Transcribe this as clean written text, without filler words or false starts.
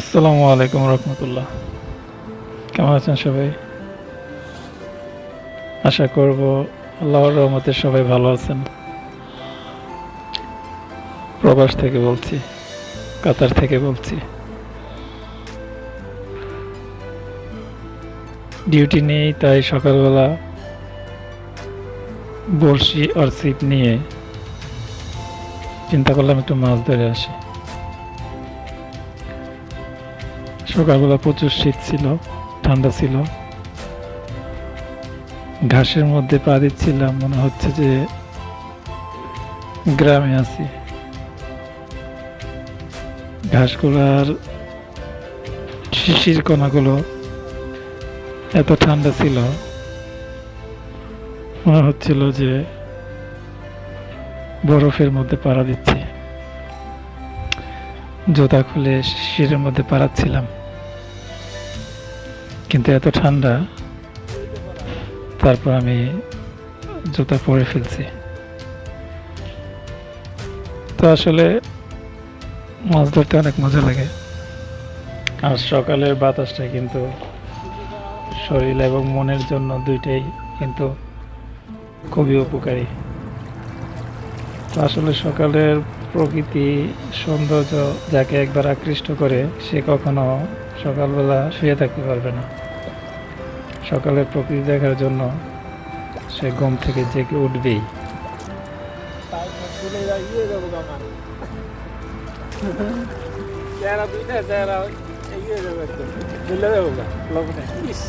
আসসালামু আলাইকুম রহমতুল্লাহ। কেমন আছেন সবাই? আশা করব আল্লাহর রহমতে সবাই ভালো আছেন। প্রবাস থেকে বলছি, কাতার থেকে বলছি। ডিউটি নেই, তাই সকালবেলা বড়শি আর ছিপ নিয়ে চিন্তা করলাম একটু মাছ ধরে আসি। সকালবেলা প্রচুর শীত ছিল, ঠান্ডা ছিল। ঘাসের মধ্যে পা দিচ্ছিলাম, মনে হচ্ছে যে গ্রামে আছি। ঘাসগুলার শিশির কণাগুলো এত ঠান্ডা ছিল, মনে হচ্ছিল যে বরফের মধ্যে পাড়া দিচ্ছি। জুতা খুলে শিশিরের মধ্যে পাড়াচ্ছিলাম, কিন্তু এত ঠান্ডা, তারপর আমি জুতা পরে ফেলছি। তো আসলে মাছ ধরতে অনেক মজা লাগে। আর সকালের বাতাসটা কিন্তু শরীর এবং মনের জন্য দুইটাই কিন্তু খুবই উপকারী। তো আসলে সকালের প্রকৃতি সৌন্দর্য যাকে একবার আকৃষ্ট করে সে কখনো সকালবেলা শুয়ে থাকতে পারবে না। সকালের প্রকৃতি দেখার জন্য সে ঘুম থেকে জেগে উঠবেই। চেহারা দুইটা চেহারা এগিয়ে যাবে একদম, মিলে যাবো গা লবণে। ইস